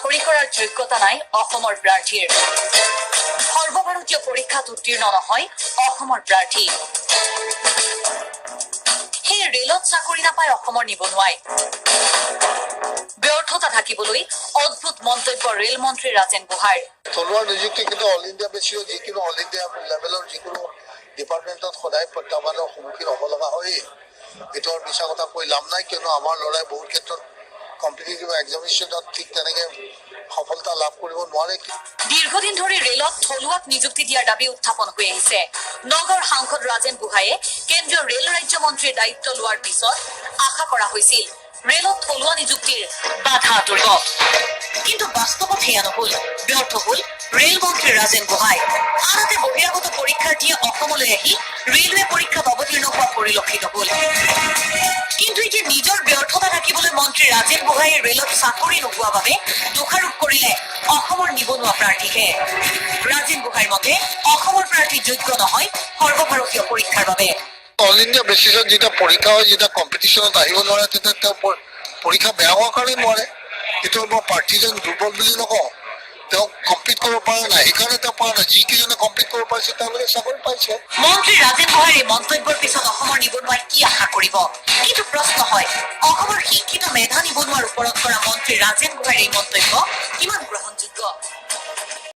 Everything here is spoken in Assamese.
চাকৰি কৰাৰ যোগ্যতা নাই অসমৰ প্ৰাৰ্থীৰ সৰ্বভাৰতীয় পৰীক্ষাত উত্তীৰ্ণ নহয় অসমৰ প্ৰাৰ্থী সেই ৰেলত চাকৰি নাপায় অসমৰ নিবনুৱাই ব্যৰ্থতা থাকিবলৈ অদ্ভুত মন্তব্য ৰেল মন্ত্ৰী ৰাজেন গোহাঁইৰ থলুৱা নিযুক্তি কিন্তু অল ইণ্ডিয়া বেছিও যিকোনো অল ইণ্ডিয়া লেভেলৰ যিকোনো ডিপাৰ্টমেণ্টত সদায় প্ৰত্যাহ্বানৰ সন্মুখীন হ'ব লগা হয়েই এইটো আৰু মিছা কথা কৈ লাভ নাই কিয়নো আমাৰ ল'ৰাই বহুত ক্ষেত্ৰত কম্পিটিটিভ এক্সামিনেশ্যনত ঠিক তেনেকৈ সফলতা লাভ কৰিব নোৱাৰে দীৰ্ঘদিন ধৰি ৰেলত থলুৱাক নিযুক্তি দিয়াৰ দাবী উত্থাপন হৈ আহিছে নগৰ সাংসদ ৰাজেন গোহাঁইয়ে কেন্দ্ৰীয় ৰেল ৰাজ্য মন্ত্ৰীৰ দায়িত্ব লোৱাৰ পিছত আশা কৰা হৈছিল ৰেলত থলুৱা নিযুক্তিৰ বাধা আঁতৰিব কিন্তু বাস্তৱত সেয়া নহল ব্যৰ্থ হল ৰেল মন্ত্ৰী ৰাজেন গোহাঁই আনহাতে বহিৰাগত পৰীক্ষাৰ্থীয়ে অসমলৈ আহি ৰেলৱে পৰীক্ষাত অৱতীৰ্ণ হোৱা পৰিলক্ষিত হল কিন্তু এতিয়া নিজৰ ব্যৰ্থতা থাকিবলৈ মন্ত্ৰী ৰাজেন গোহাঁইয়ে ৰেলত চাকৰি নোপোৱা বাবে দোষাৰোপ কৰিলে অসমৰ নিবনুৱা প্ৰাৰ্থীকে ৰাজেন গোহাঁইৰ মতে অসমৰ প্ৰাৰ্থী যোগ্য নহয় সৰ্বভাৰতীয় পৰীক্ষাৰ বাবে অল ইণ্ডিয়া বেচিছত যেতিয়া পৰীক্ষা হয় যেতিয়া কম্পিটিশ্যনত আহিব নোৱাৰে তেতিয়া তেওঁ পৰীক্ষা বেয়া হোৱাৰ কাৰণে নোৱাৰে এইটো মই প্ৰাৰ্থীজন দুৰ্বল বুলি নকওঁ তেওঁ কম্পিট কৰিব পৰা নাই সেইকাৰণে তেওঁ পৰা নাই যিকেইজনে কম্পিট কৰিব পাৰিছে তেওঁলোকে চাকৰি পাইছে মন্ত্ৰী ৰাজেন গোহাঁইৰ এই মন্তব্যৰ পিছত অসমৰ নিবনুৱাই কি আশা কৰিব কিন্তু প্ৰশ্ন হয় অসমৰ শিক্ষিত মেধা নিবনুৱাৰ ওপৰত কৰা মন্ত্ৰী ৰাজেন গোহাঁইৰ এই মন্তব্য কিমান গ্ৰহণ